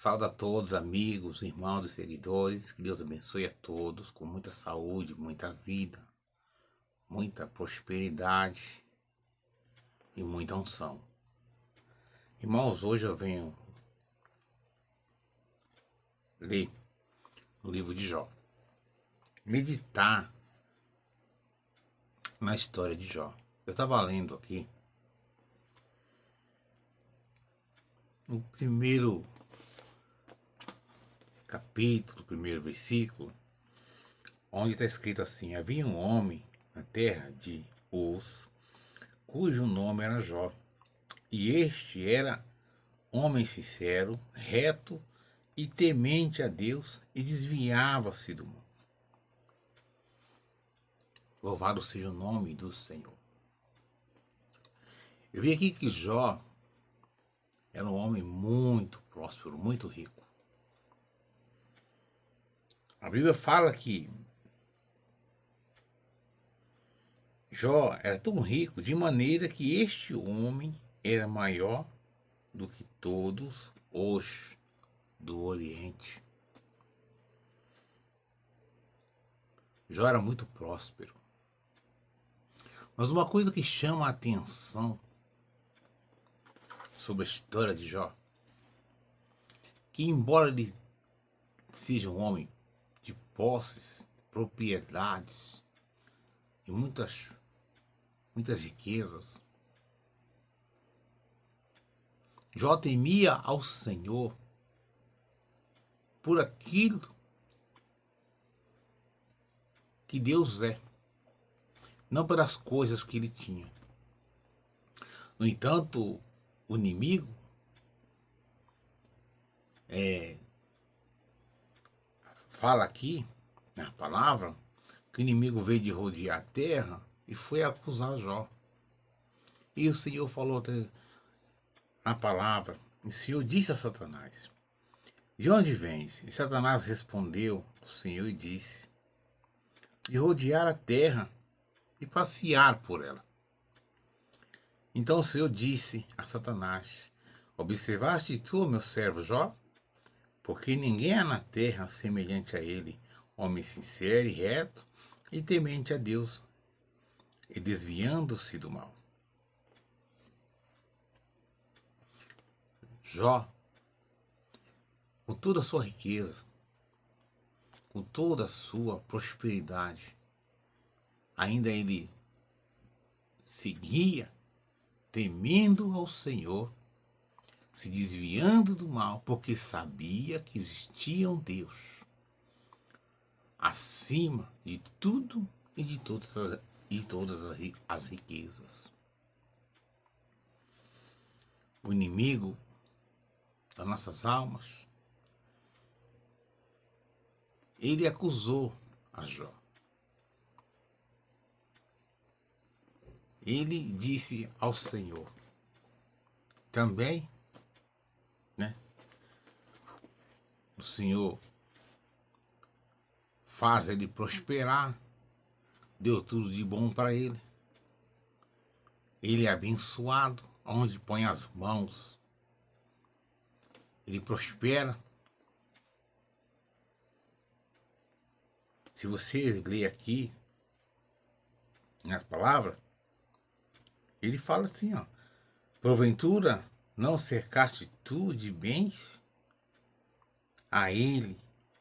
Saúde a todos, amigos, irmãos e seguidores. Que Deus abençoe a todos com muita saúde, muita vida, muita prosperidade e muita unção. Irmãos, hoje eu venho ler o livro de Jó, meditar na história de Jó. Eu estava lendo aqui no primeiro capítulo, primeiro versículo, onde está escrito assim: havia um homem na terra de Uz, cujo nome era Jó, e este era homem sincero, reto e temente a Deus, e desviava-se do mal. Louvado seja o nome do Senhor. Eu vi aqui que Jó era um homem muito próspero, muito rico. A Bíblia fala que Jó era tão rico de maneira que este homem era maior do que todos os do Oriente. Jó era muito próspero. Mas uma coisa que chama a atenção sobre a história de Jó, que embora ele seja um homem de posses, propriedades e muitas riquezas, Jó temia ao Senhor por aquilo que Deus é, não pelas coisas que ele tinha. No entanto, o inimigo fala aqui na palavra que o inimigo veio de rodear a terra e foi acusar Jó. E o Senhor falou na palavra, o Senhor disse a Satanás: de onde vens? E Satanás respondeu ao Senhor e disse: de rodear a terra e passear por ela. Então o Senhor disse a Satanás: observaste tu, meu servo Jó? Porque ninguém há na terra semelhante a ele, homem sincero e reto e temente a Deus, e desviando-se do mal. Jó, com toda a sua riqueza, com toda a sua prosperidade, ainda ele seguia temendo ao Senhor, se desviando do mal, porque sabia que existia um Deus acima de tudo e de todas as riquezas. O inimigo das nossas almas, ele acusou a Jó. Ele disse ao Senhor também, né? O Senhor faz ele prosperar, deu tudo de bom para ele. Ele é abençoado, onde põe as mãos, ele prospera. Se você ler aqui nas palavras, ele fala assim, ó: porventura não cercaste tu de bens a ele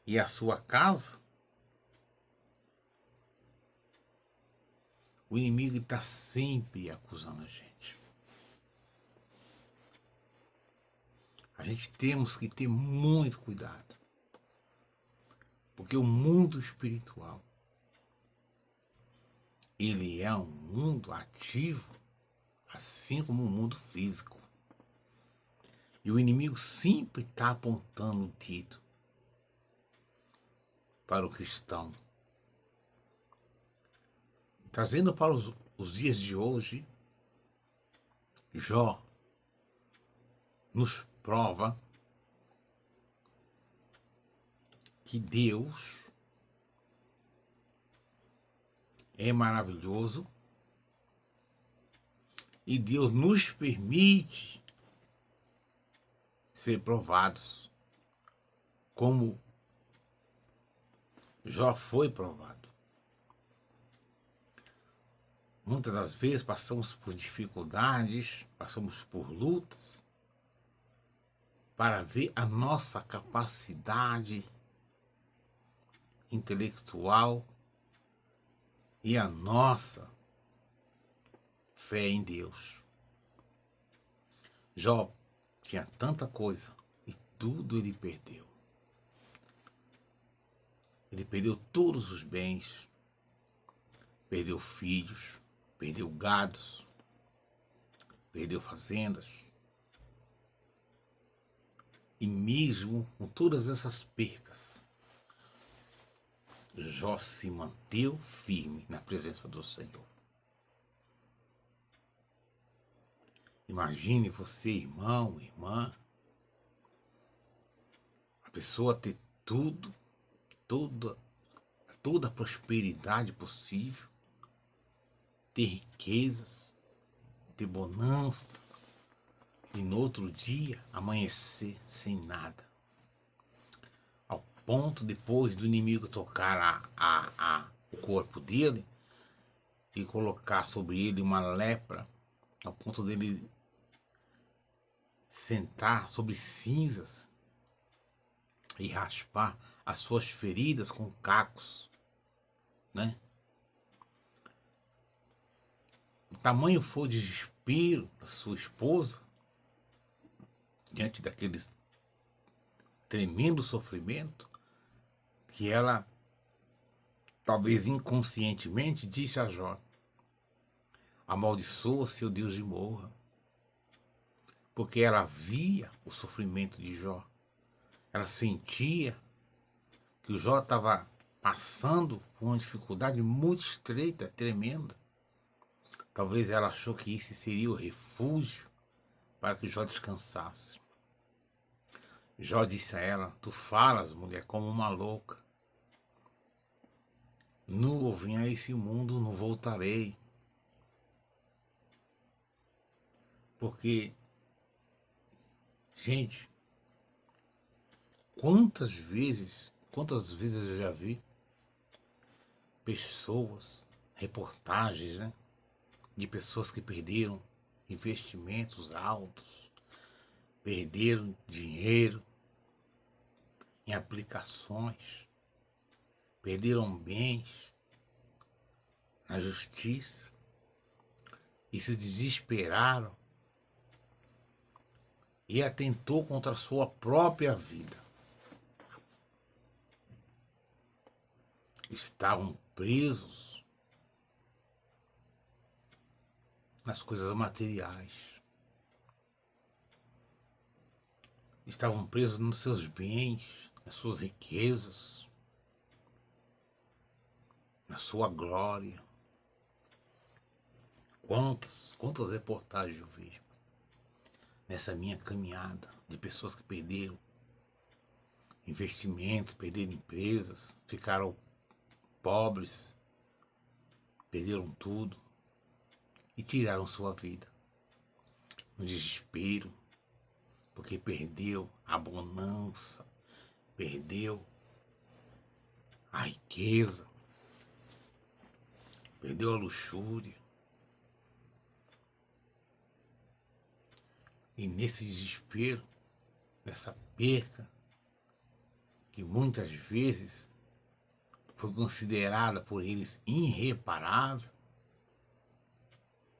e a sua casa? O inimigo está sempre acusando a gente. A gente temos que ter muito cuidado, porque o mundo espiritual, ele é um mundo ativo, assim como o mundo físico. E o inimigo sempre está apontando o dedo para o cristão. Trazendo para os dias de hoje, Jó nos prova que Deus é maravilhoso e Deus nos permite ser provados como Jó foi provado. Muitas das vezes passamos por dificuldades, passamos por lutas, para ver a nossa capacidade intelectual e a nossa fé em Deus. Jó tinha tanta coisa e tudo ele perdeu. Ele perdeu todos os bens, perdeu filhos, perdeu gados, perdeu fazendas. E mesmo com todas essas percas, Jó se manteve firme na presença do Senhor. Imagine você, irmão, irmã, a pessoa ter tudo, toda a prosperidade possível, ter riquezas, ter bonança, e no outro dia amanhecer sem nada. Ao ponto depois do inimigo tocar o corpo dele e colocar sobre ele uma lepra, ao ponto dele sentar sobre cinzas e raspar as suas feridas com cacos, né? O tamanho foi o desespero da sua esposa diante daquele tremendo sofrimento, que ela, talvez inconscientemente, disse a Jó: amaldiçoa seu Deus e morra. Porque ela via o sofrimento de Jó. Ela sentia que o Jó estava passando por uma dificuldade muito estreita, tremenda. Talvez ela achou que esse seria o refúgio para que Jó descansasse. Jó disse a ela: tu falas, mulher, como uma louca. Nu vim a esse mundo, não voltarei. Porque, gente, quantas vezes eu já vi pessoas, reportagens, né, de pessoas que perderam investimentos altos, perderam dinheiro em aplicações, perderam bens na justiça e se desesperaram e atentou contra a sua própria vida. Estavam presos nas coisas materiais. Estavam presos nos seus bens, nas suas riquezas, na sua glória. Quantas reportagens eu vejo nessa minha caminhada de pessoas que perderam investimentos, perderam empresas, ficaram pobres, perderam tudo e tiraram sua vida no desespero, porque perdeu a bonança, perdeu a riqueza, perdeu a luxúria. E nesse desespero, nessa perca, que muitas vezes foi considerada por eles irreparável,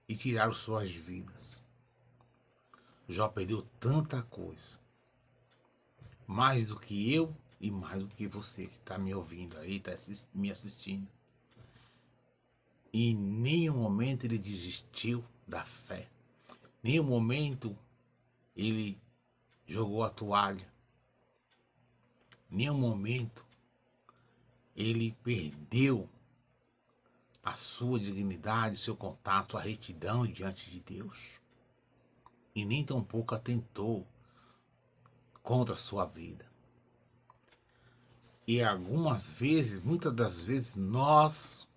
e tiraram suas vidas. Jó perdeu tanta coisa, mais do que eu e mais do que você que está me ouvindo aí, está me assistindo. E em nenhum momento ele desistiu da fé, em nenhum momento ele jogou a toalha, em nenhum momento ele perdeu a sua dignidade, seu contato, a retidão diante de Deus. E nem tampouco atentou contra a sua vida. E algumas vezes, muitas das vezes, nós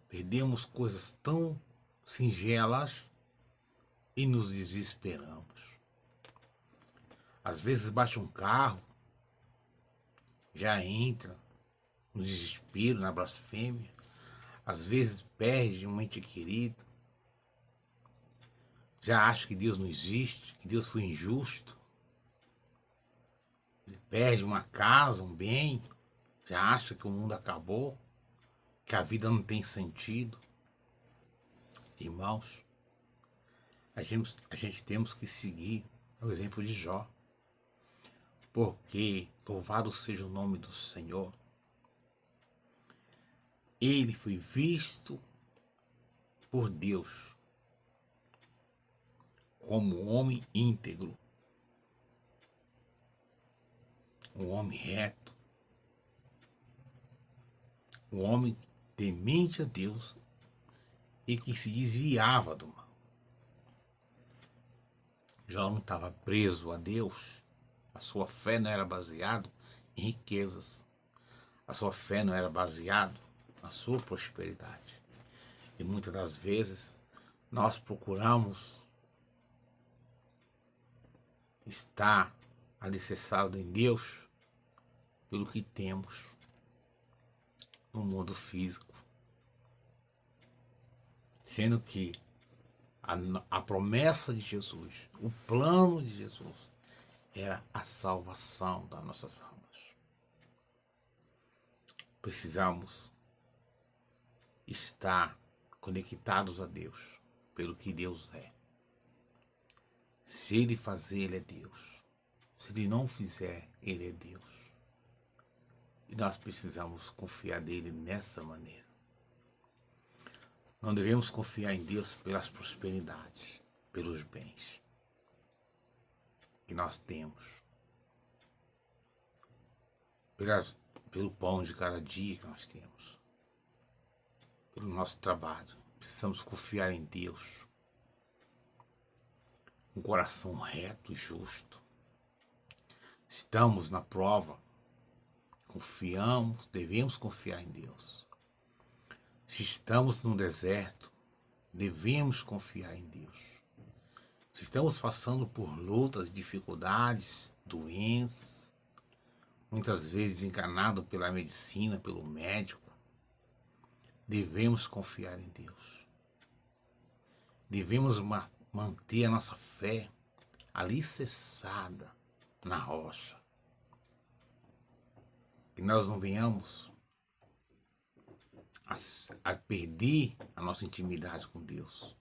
perdemos coisas tão singelas e nos desesperamos. Às vezes bate um carro já entra no desespero, na blasfêmia, às vezes perde um ente querido, já acha que Deus não existe, que Deus foi injusto, ele perde uma casa, um bem, já acha que o mundo acabou, que a vida não tem sentido. Irmãos, a gente temos que seguir o exemplo de Jó, porque louvado seja o nome do Senhor, ele foi visto por Deus como um homem íntegro, um homem reto, um homem temente a Deus e que se desviava do mal. Jó não estava preso a Deus, a sua fé não era baseada em riquezas, a sua fé não era baseada na sua prosperidade. E muitas das vezes nós procuramos estar alicerçado em Deus pelo que temos no mundo físico, sendo que a promessa de Jesus, o plano de Jesus, era a salvação das nossas almas. Precisamos estar conectados a Deus pelo que Deus é. Se Ele fazer, Ele é Deus. Se Ele não fizer, Ele é Deus. E nós precisamos confiar nele nessa maneira. Não devemos confiar em Deus pelas prosperidades, pelos bens que nós temos, pelo pão de cada dia que nós temos, pelo nosso trabalho. Precisamos confiar em Deus, um coração reto e justo. Estamos na prova, confiamos, devemos confiar em Deus. Se estamos no deserto, devemos confiar em Deus. Se estamos passando por lutas, dificuldades, doenças, muitas vezes enganado pela medicina, pelo médico, devemos confiar em Deus. Devemos manter a nossa fé alicerçada na rocha. Que nós não venhamos a perder a nossa intimidade com Deus.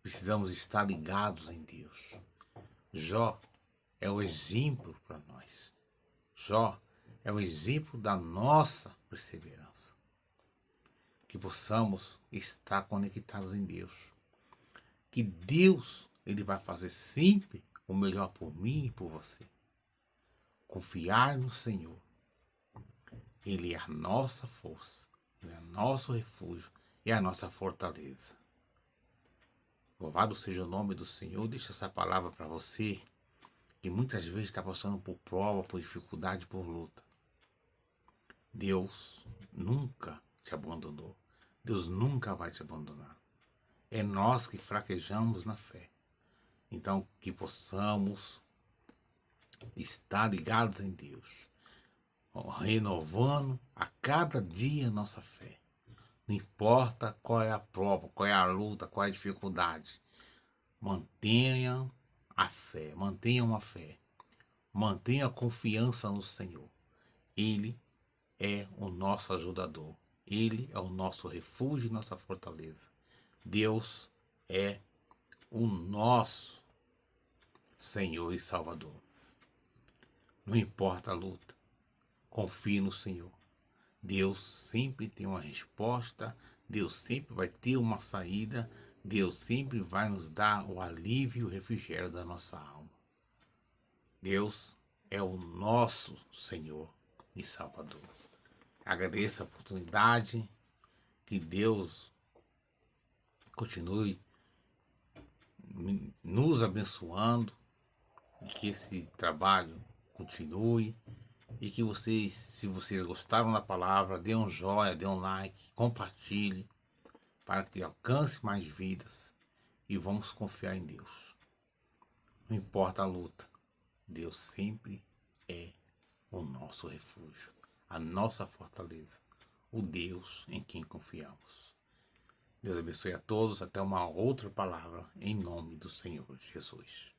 Precisamos estar ligados em Deus. Jó é o exemplo para nós. Jó é o exemplo da nossa perseverança. Que possamos estar conectados em Deus. Que Deus, Ele vai fazer sempre o melhor por mim e por você. Confiar no Senhor. Ele é a nossa força. Ele é nosso refúgio e a nossa fortaleza. Louvado seja o nome do Senhor. Deixa essa palavra para você, que muitas vezes está passando por prova, por dificuldade, por luta. Deus nunca te abandonou. Deus nunca vai te abandonar. É nós que fraquejamos na fé. Então, que possamos estar ligados em Deus, renovando a cada dia nossa fé. Não importa qual é a prova, qual é a luta, qual é a dificuldade. Mantenha a fé, mantenha uma fé. Mantenha a confiança no Senhor. Ele é o nosso ajudador. Ele é o nosso refúgio e nossa fortaleza. Deus é o nosso Senhor e Salvador. Não importa a luta. Confie no Senhor. Deus sempre tem uma resposta. Deus sempre vai ter uma saída. Deus sempre vai nos dar o alívio e o refrigério da nossa alma. Deus é o nosso Senhor e Salvador. Agradeço a oportunidade. Que Deus continue nos abençoando. E que esse trabalho continue. E que vocês, se vocês gostaram da palavra, dê um joinha, dê um like, compartilhe, para que alcance mais vidas. E vamos confiar em Deus. Não importa a luta, Deus sempre é o nosso refúgio, a nossa fortaleza, o Deus em quem confiamos. Deus abençoe a todos. Até uma outra palavra, em nome do Senhor Jesus.